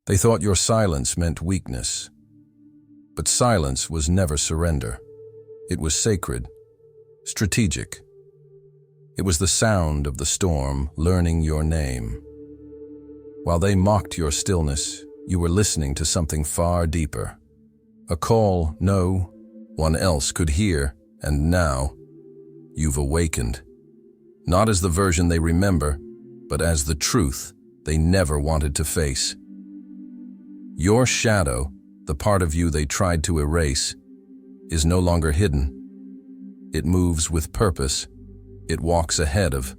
They thought your silence meant weakness. But silence was never surrender. It was sacred, strategic. It was the sound of the storm learning your name. While they mocked your stillness, you were listening to something far deeper. A call no one else could hear, and now you've awakened. Not as the version they remember, but as the truth they never wanted to face. Your shadow, the part of you they tried to erase, is no longer hidden. It moves with purpose. It walks ahead of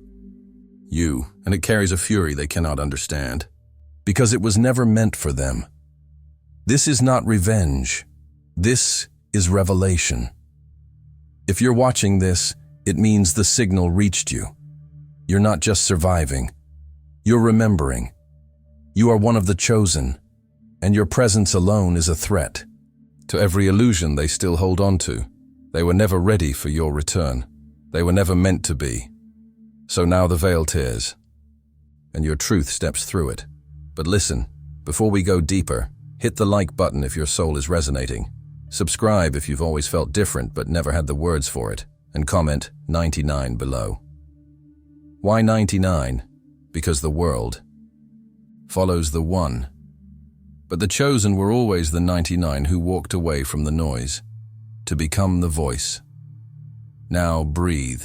you, and it carries a fury they cannot understand, because it was never meant for them. This is not revenge. This is revelation. If you're watching this, it means the signal reached you. You're not just surviving. You're remembering. You are one of the chosen, and your presence alone is a threat to every illusion they still hold on to. They were never ready for your return. They were never meant to be. So now the veil tears, and your truth steps through it. But listen, before we go deeper, hit the like button if your soul is resonating. Subscribe if you've always felt different but never had the words for it, and comment 99 below. Why 99? Because the world follows the one. But the chosen were always the 99 who walked away from the noise to become the voice. Now breathe.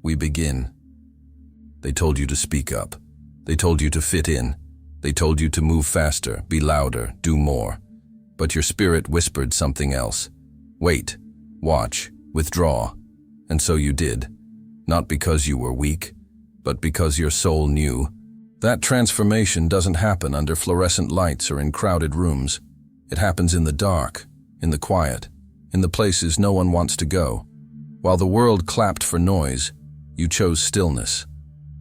We begin. They told you to speak up. They told you to fit in. They told you to move faster, be louder, do more. But your spirit whispered something else. Wait, watch, withdraw. And so you did. Not because you were weak, but because your soul knew. That transformation doesn't happen under fluorescent lights or in crowded rooms. It happens in the dark, in the quiet, in the places no one wants to go. While the world clapped for noise, you chose stillness.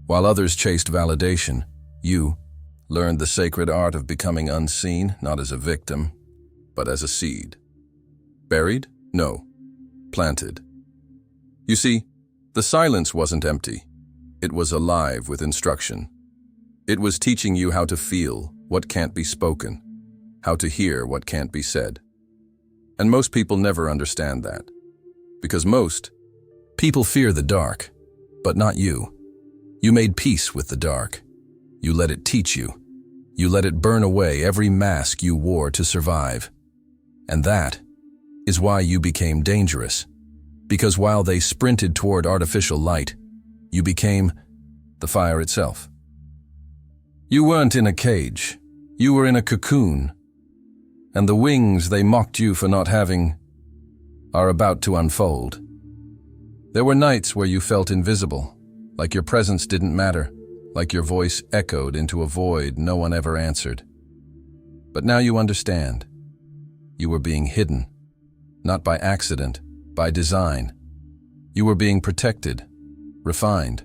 While others chased validation, you learned the sacred art of becoming unseen, not as a victim, but as a seed. Buried? No. Planted. You see, the silence wasn't empty. It was alive with instruction. It was teaching you how to feel what can't be spoken, how to hear what can't be said. And most people never understand that. Because most people fear the dark, but not you. You made peace with the dark. You let it teach you. You let it burn away every mask you wore to survive. And that is why you became dangerous. Because while they sprinted toward artificial light, you became the fire itself. You weren't in a cage. You were in a cocoon. And the wings they mocked you for not having are about to unfold. There were nights where you felt invisible, like your presence didn't matter, like your voice echoed into a void no one ever answered. But now you understand. You were being hidden, not by accident, by design. You were being protected, refined,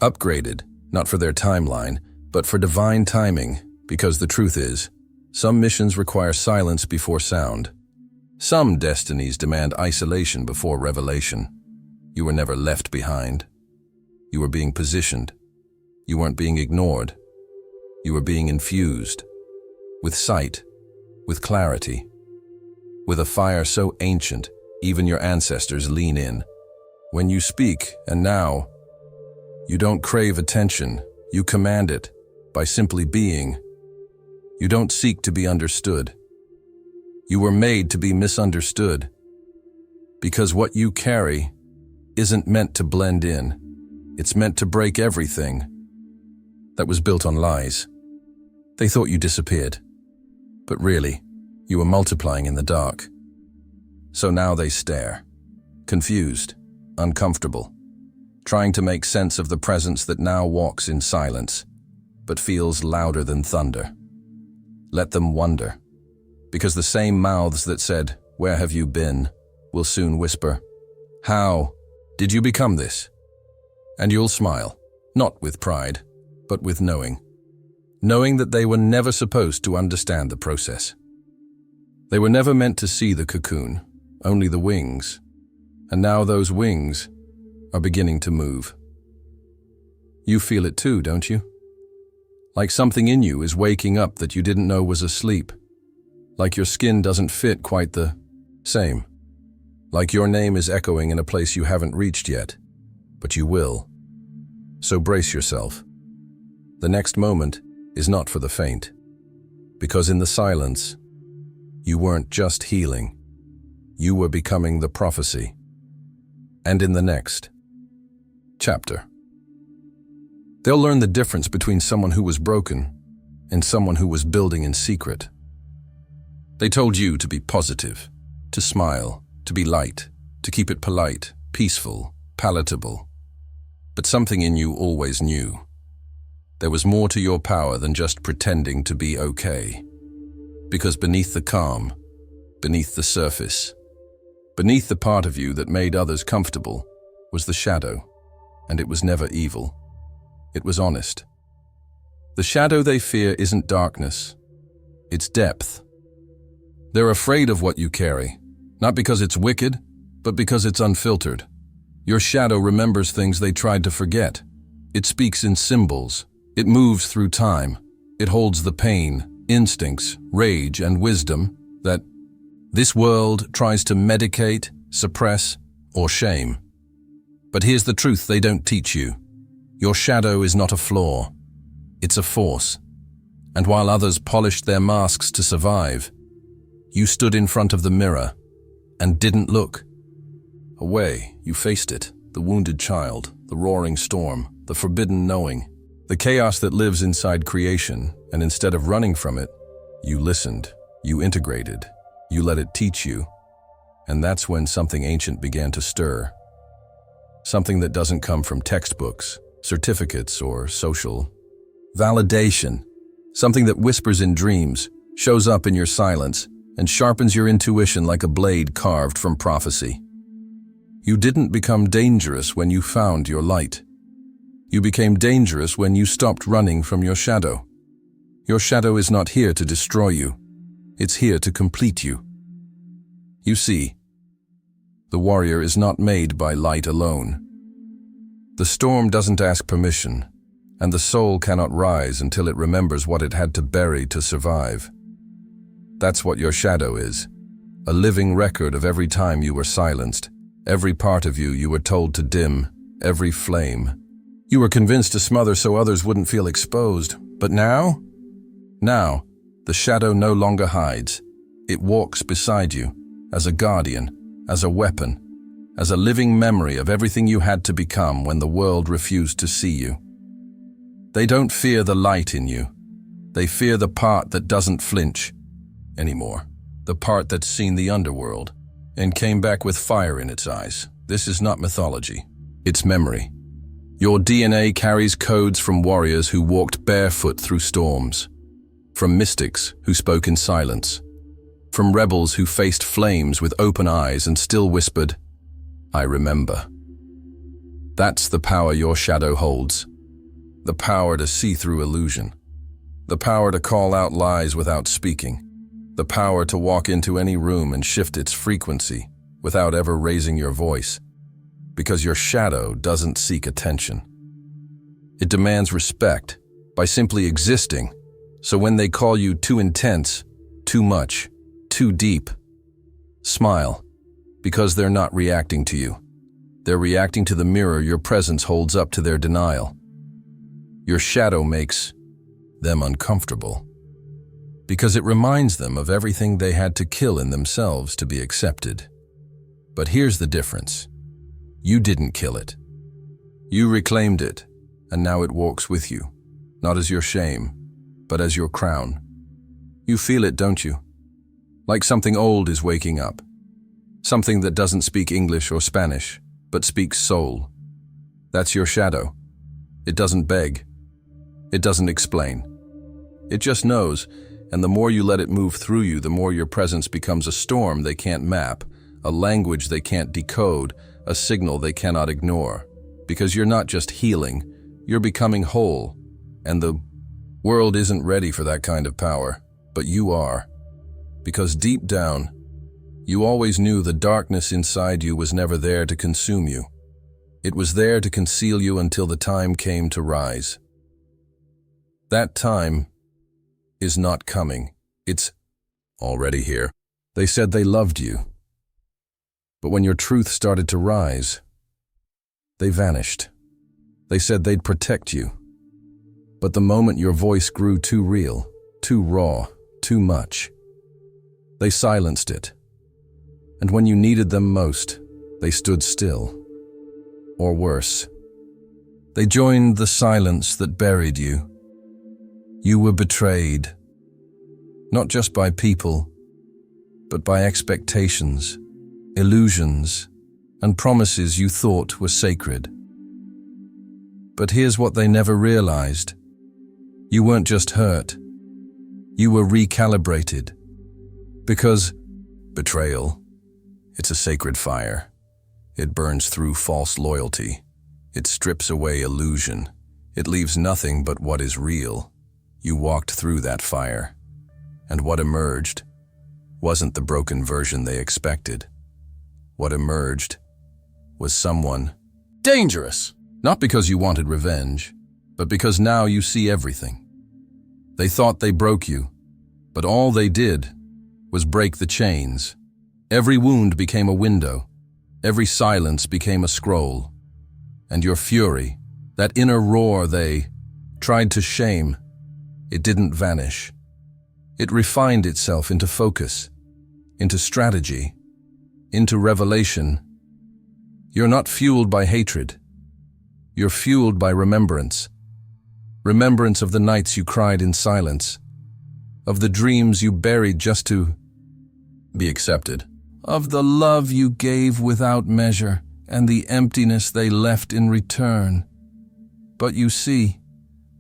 upgraded, not for their timeline, but for divine timing, because the truth is, some missions require silence before sound. Some destinies demand isolation before revelation. You were never left behind. You were being positioned. You weren't being ignored. You were being infused with sight, with clarity, with a fire so ancient, even your ancestors lean in. When you speak, and now, you don't crave attention, you command it by simply being. You don't seek to be understood. You were made to be misunderstood, because what you carry isn't meant to blend in. It's meant to break everything that was built on lies. They thought you disappeared, but really, you were multiplying in the dark. So now they stare, confused, uncomfortable, trying to make sense of the presence that now walks in silence, but feels louder than thunder. Let them wonder, because the same mouths that said, "Where have you been?" will soon whisper, "How did you become this?" And you'll smile, not with pride, but with knowing. Knowing that they were never supposed to understand the process. They were never meant to see the cocoon, only the wings. And now those wings are beginning to move. You feel it too, don't you? Like something in you is waking up that you didn't know was asleep. Like your skin doesn't fit quite the same. Like your name is echoing in a place you haven't reached yet, but you will. So brace yourself. The next moment is not for the faint, because in the silence, you weren't just healing, you were becoming the prophecy. And in the next chapter, they'll learn the difference between someone who was broken and someone who was building in secret. They told you to be positive, to smile, to be light, to keep it polite, peaceful, palatable. But something in you always knew. There was more to your power than just pretending to be okay. Because beneath the calm, beneath the surface, beneath the part of you that made others comfortable, was the shadow, and it was never evil. It was honest. The shadow they fear isn't darkness, it's depth. They're afraid of what you carry, not because it's wicked, but because it's unfiltered. Your shadow remembers things they tried to forget. It speaks in symbols. It moves through time. It holds the pain, instincts, rage, and wisdom that this world tries to medicate, suppress, or shame. But here's the truth they don't teach you. Your shadow is not a flaw. It's a force. And while others polished their masks to survive, you stood in front of the mirror and didn't look away. You faced it, the wounded child, the roaring storm, the forbidden knowing, the chaos that lives inside creation, and instead of running from it, you listened, you integrated, you let it teach you. And that's when something ancient began to stir. Something that doesn't come from textbooks, certificates, or social validation. Something that whispers in dreams, shows up in your silence, and sharpens your intuition like a blade carved from prophecy. You didn't become dangerous when you found your light. You became dangerous when you stopped running from your shadow. Your shadow is not here to destroy you. It's here to complete you. You see, the warrior is not made by light alone. The storm doesn't ask permission, and the soul cannot rise until it remembers what it had to bury to survive. That's what your shadow is, a living record of every time you were silenced, every part of you were told to dim, every flame. You were convinced to smother so others wouldn't feel exposed. But now, the shadow no longer hides. It walks beside you, as a guardian, as a weapon, as a living memory of everything you had to become when the world refused to see you. They don't fear the light in you. They fear the part that doesn't flinch anymore. The part that's seen the underworld and came back with fire in its eyes. This is not mythology. It's memory. Your DNA carries codes from warriors who walked barefoot through storms, from mystics who spoke in silence, from rebels who faced flames with open eyes and still whispered, "I remember." That's the power your shadow holds. The power to see through illusion. The power to call out lies without speaking. The power to walk into any room and shift its frequency without ever raising your voice. Because your shadow doesn't seek attention. It demands respect by simply existing, so when they call you too intense, too much, too deep, smile, because they're not reacting to you. They're reacting to the mirror your presence holds up to their denial. Your shadow makes them uncomfortable, because it reminds them of everything they had to kill in themselves to be accepted. But here's the difference. You didn't kill it. You reclaimed it, and now it walks with you, not as your shame, but as your crown. You feel it, don't you? Like something old is waking up. Something that doesn't speak English or Spanish, but speaks soul. That's your shadow. It doesn't beg. It doesn't explain. It just knows, and the more you let it move through you, the more your presence becomes a storm they can't map, a language they can't decode, a signal they cannot ignore. Because you're not just healing, you're becoming whole. And the world isn't ready for that kind of power, but you are. Because deep down, you always knew the darkness inside you was never there to consume you. It was there to conceal you until the time came to rise. That time is not coming. It's already here. They said they loved you. But when your truth started to rise, they vanished. They said they'd protect you. But the moment your voice grew too real, too raw, too much, they silenced it. And when you needed them most, they stood still. Or worse, they joined the silence that buried you. You were betrayed, not just by people, but by expectations, illusions, and promises you thought were sacred. But here's what they never realized. You weren't just hurt. You were recalibrated. Because betrayal, it's a sacred fire. It burns through false loyalty. It strips away illusion. It leaves nothing but what is real. You walked through that fire. And what emerged wasn't the broken version they expected. What emerged was someone dangerous. Not because you wanted revenge, but because now you see everything. They thought they broke you, but all they did was break the chains. Every wound became a window. Every silence became a scroll. And your fury, that inner roar they tried to shame, it didn't vanish. It refined itself into focus, into strategy, into revelation. You're not fueled by hatred. You're fueled by remembrance. Remembrance of the nights you cried in silence, of the dreams you buried just to be accepted, of the love you gave without measure and the emptiness they left in return. But you see,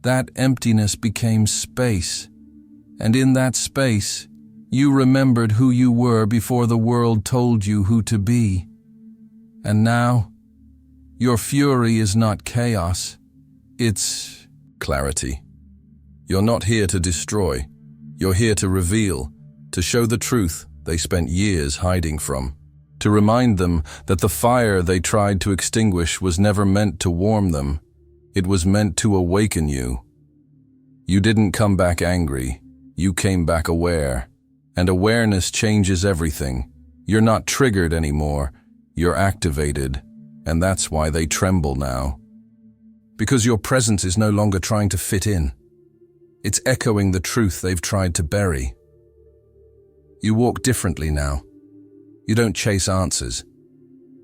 that emptiness became space, and in that space, you remembered who you were before the world told you who to be. And now, your fury is not chaos, it's clarity. You're not here to destroy. You're here to reveal, to show the truth they spent years hiding from, to remind them that the fire they tried to extinguish was never meant to warm them. It was meant to awaken you. You didn't come back angry. You came back aware. And awareness changes everything. You're not triggered anymore. You're activated. And that's why they tremble now. Because your presence is no longer trying to fit in. It's echoing the truth they've tried to bury. You walk differently now. You don't chase answers.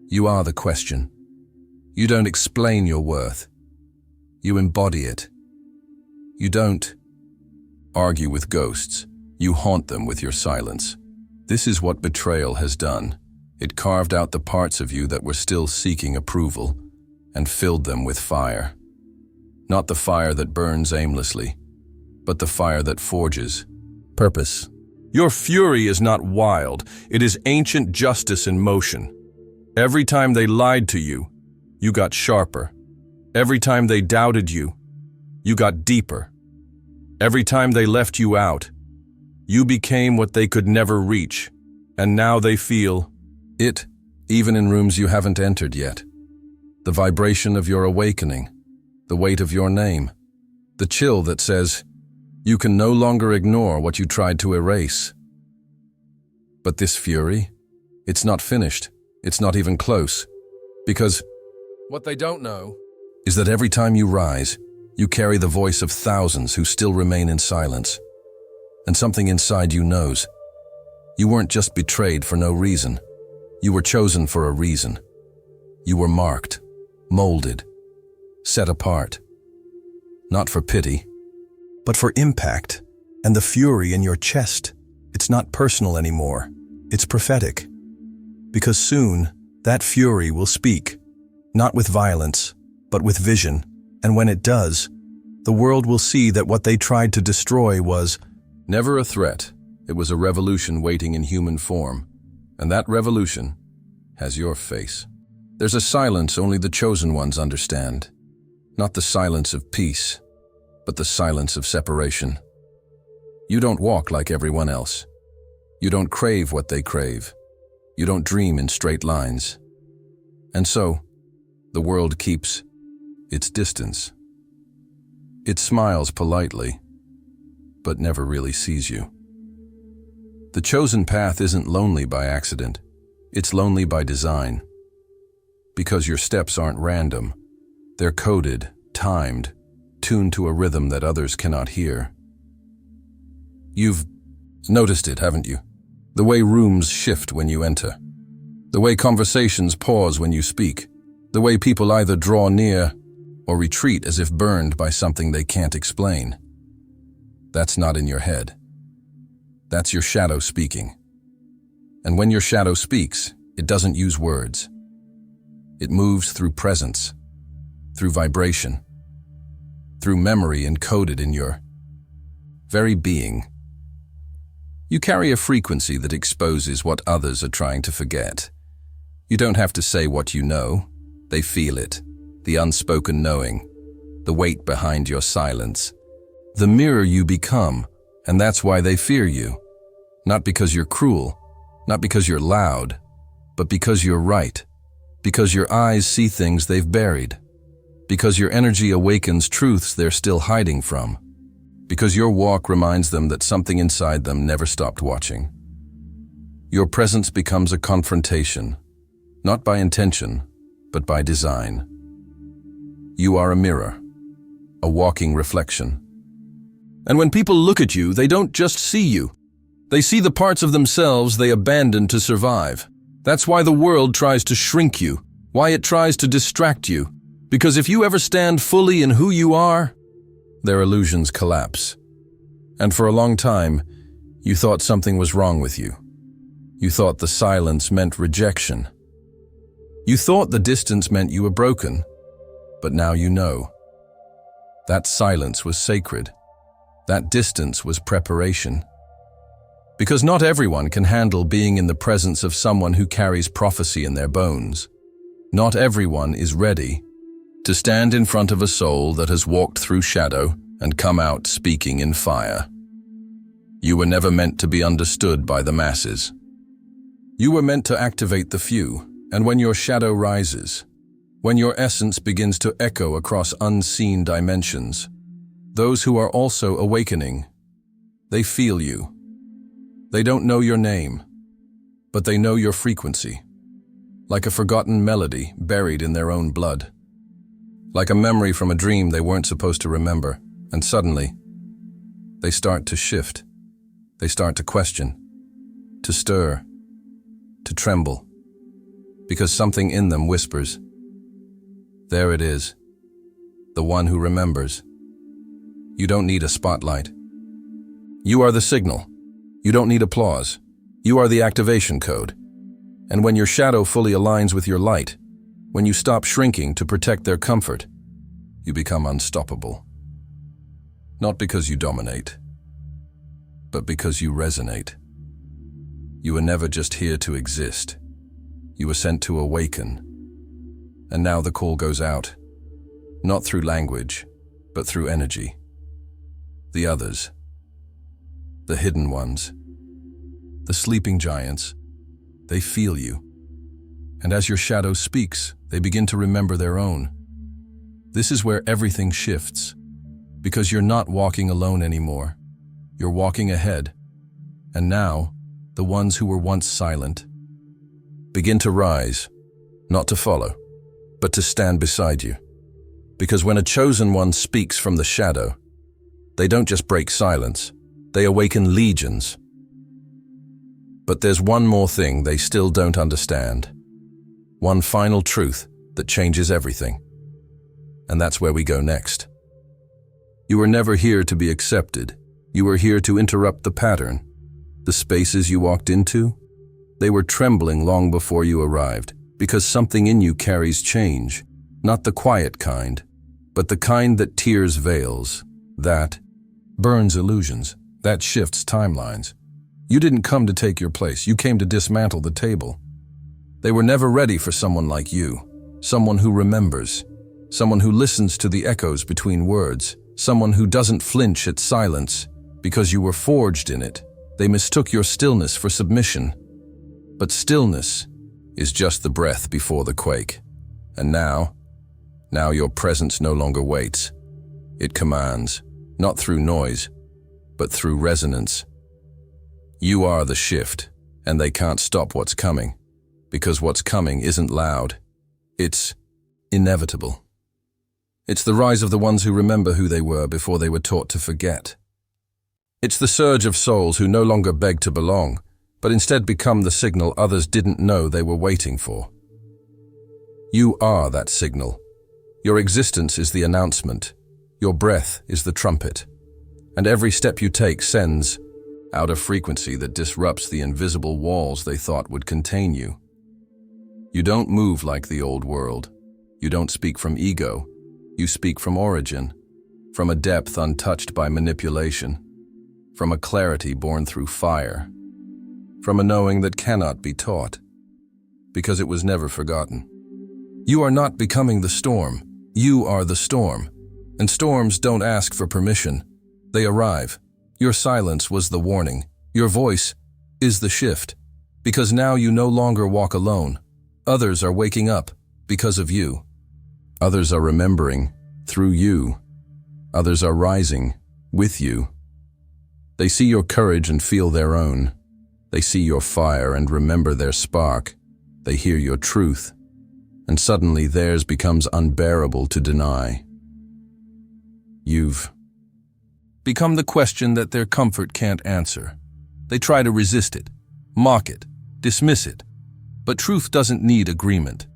You are the question. You don't explain your worth. You embody it. You don't argue with ghosts. You haunt them with your silence. This is what betrayal has done. It carved out the parts of you that were still seeking approval and filled them with fire. Not the fire that burns aimlessly, but the fire that forges purpose. Your fury is not wild. It is ancient justice in motion. Every time they lied to you, you got sharper. Every time they doubted you, you got deeper. Every time they left you out, you became what they could never reach. And now they feel it, even in rooms you haven't entered yet. The vibration of your awakening, the weight of your name, the chill that says, you can no longer ignore what you tried to erase. But this fury, it's not finished. It's not even close. Because what they don't know is that every time you rise, you carry the voice of thousands who still remain in silence. And something inside you knows. You weren't just betrayed for no reason. You were chosen for a reason. You were marked, molded, set apart. Not for pity, but for impact. And the fury in your chest, it's not personal anymore. It's prophetic. Because soon, that fury will speak, not with violence, but with vision. And when it does, the world will see that what they tried to destroy was never a threat. It was a revolution waiting in human form. And that revolution has your face. There's a silence only the chosen ones understand. Not the silence of peace, but the silence of separation. You don't walk like everyone else. You don't crave what they crave. You don't dream in straight lines. And so, the world keeps its distance. It smiles politely, but never really sees you. The chosen path isn't lonely by accident. It's lonely by design. Because your steps aren't random. They're coded, timed, tuned to a rhythm that others cannot hear. You've noticed it, haven't you? The way rooms shift when you enter. The way conversations pause when you speak. The way people either draw near or retreat as if burned by something they can't explain. That's not in your head. That's your shadow speaking. And when your shadow speaks, it doesn't use words. It moves through presence, through vibration, through memory encoded in your very being. You carry a frequency that exposes what others are trying to forget. You don't have to say what you know. They feel it, the unspoken knowing, the weight behind your silence, the mirror you become, and that's why they fear you. Not because you're cruel, not because you're loud, but because you're right, because your eyes see things they've buried, because your energy awakens truths they're still hiding from, because your walk reminds them that something inside them never stopped watching. Your presence becomes a confrontation, not by intention, but by design. You are a mirror, a walking reflection. And when people look at you, they don't just see you. They see the parts of themselves they abandoned to survive. That's why the world tries to shrink you, why it tries to distract you. Because if you ever stand fully in who you are, their illusions collapse. And for a long time, you thought something was wrong with you. You thought the silence meant rejection. You thought the distance meant you were broken. But now you know. That silence was sacred. That distance was preparation. Because not everyone can handle being in the presence of someone who carries prophecy in their bones. Not everyone is ready to stand in front of a soul that has walked through shadow and come out speaking in fire. You were never meant to be understood by the masses. You were meant to activate the few, and when your shadow rises, when your essence begins to echo across unseen dimensions, those who are also awakening, they feel you. They don't know your name, but they know your frequency, like a forgotten melody buried in their own blood. Like a memory from a dream they weren't supposed to remember, and suddenly, they start to shift. They start to question, to stir, to tremble, because something in them whispers, there it is, the one who remembers. You don't need a spotlight. You are the signal. You don't need applause. You are the activation code. And when your shadow fully aligns with your light, when you stop shrinking to protect their comfort, you become unstoppable. Not because you dominate, but because you resonate. You were never just here to exist. You were sent to awaken. And now the call goes out, not through language, but through energy. The others, the hidden ones, the sleeping giants, they feel you. And as your shadow speaks, they begin to remember their own. This is where everything shifts, because you're not walking alone anymore. You're walking ahead. And now, the ones who were once silent begin to rise, not to follow, but to stand beside you. Because when a chosen one speaks from the shadow, they don't just break silence, they awaken legions. But there's one more thing they still don't understand. One final truth that changes everything. And that's where we go next. You were never here to be accepted. You were here to interrupt the pattern. The spaces you walked into, they were trembling long before you arrived, because something in you carries change, not the quiet kind, but the kind that tears veils, that burns illusions, that shifts timelines. You didn't come to take your place, you came to dismantle the table. They were never ready for someone like you, someone who remembers, someone who listens to the echoes between words, someone who doesn't flinch at silence because you were forged in it. They mistook your stillness for submission. But stillness is just the breath before the quake. And now your presence no longer waits. It commands, not through noise, but through resonance. You are the shift, and they can't stop what's coming, because what's coming isn't loud. It's inevitable. It's the rise of the ones who remember who they were before they were taught to forget. It's the surge of souls who no longer beg to belong, but instead become the signal others didn't know they were waiting for. You are that signal. Your existence is the announcement. Your breath is the trumpet. And every step you take sends out a frequency that disrupts the invisible walls they thought would contain you. You don't move like the old world. You don't speak from ego. You speak from origin, from a depth untouched by manipulation, from a clarity born through fire, from a knowing that cannot be taught, because it was never forgotten. You are not becoming the storm. You are the storm. And storms don't ask for permission. They arrive. Your silence was the warning. Your voice is the shift, because now you no longer walk alone. Others are waking up because of you. Others are remembering through you. Others are rising with you. They see your courage and feel their own. They see your fire and remember their spark. They hear your truth, and suddenly theirs becomes unbearable to deny. You've become the question that their comfort can't answer. They try to resist it, mock it, dismiss it. But truth doesn't need agreement.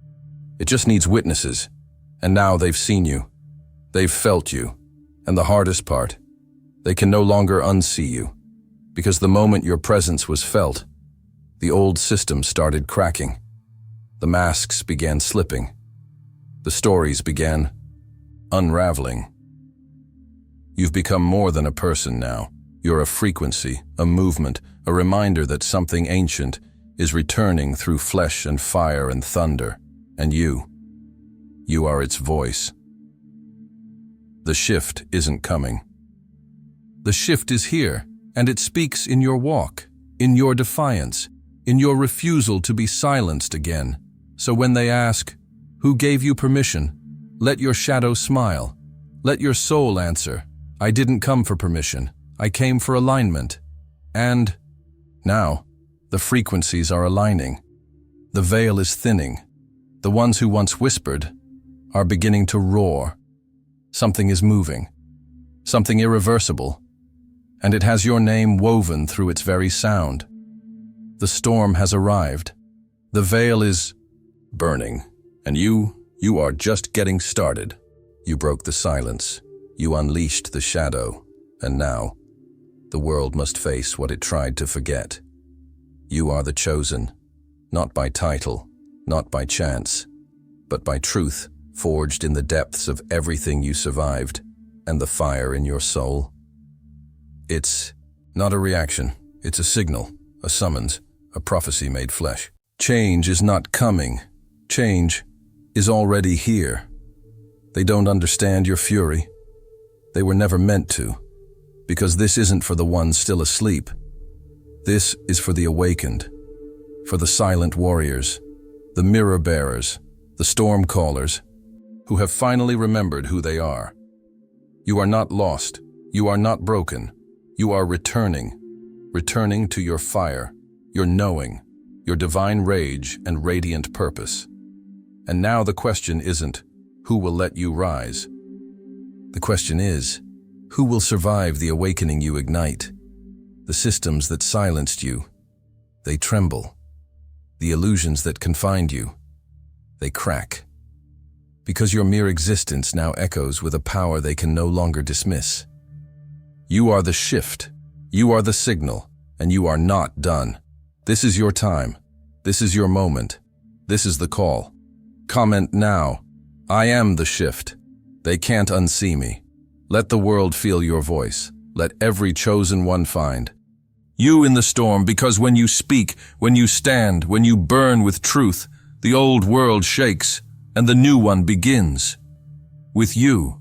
It just needs witnesses. And now they've seen you. They've felt you. And the hardest part, they can no longer unsee you. Because the moment your presence was felt, the old system started cracking. The masks began slipping. The stories began unraveling. You've become more than a person now. You're a frequency, a movement, a reminder that something ancient is returning through flesh and fire and thunder. And you are its voice. The shift isn't coming. The shift is here, and it speaks in your walk, in your defiance, in your refusal to be silenced again. So when they ask, "Who gave you permission?" let your shadow smile. Let your soul answer, "I didn't come for permission. I came for alignment." And now, the frequencies are aligning. The veil is thinning. The ones who once whispered are beginning to roar. Something is moving. Something irreversible. And it has your name woven through its very sound. The storm has arrived. The veil is burning. And you are just getting started. You broke the silence. You unleashed the shadow. And now, the world must face what it tried to forget. You are the chosen, not by title, not by chance, but by truth forged in the depths of everything you survived and the fire in your soul. It's not a reaction, it's a signal, a summons, a prophecy made flesh. Change is not coming. Change is already here. They don't understand your fury. They were never meant to, because this isn't for the ones still asleep. This is for the awakened, for the silent warriors, the mirror bearers, the storm callers, who have finally remembered who they are. You are not lost. You are not broken. You are returning to your fire, your knowing, your divine rage and radiant purpose. And now the question isn't, who will let you rise? The question is, who will survive the awakening you ignite? The systems that silenced you, they tremble. The illusions that confined you, they crack. Because your mere existence now echoes with a power they can no longer dismiss. You are the shift, you are the signal, and you are not done. This is your time. This is your moment. This is the call. Comment now. I am the shift. They can't unsee me. Let the world feel your voice. Let every chosen one find you in the storm, because when you speak, when you stand, when you burn with truth, the old world shakes and the new one begins. With you.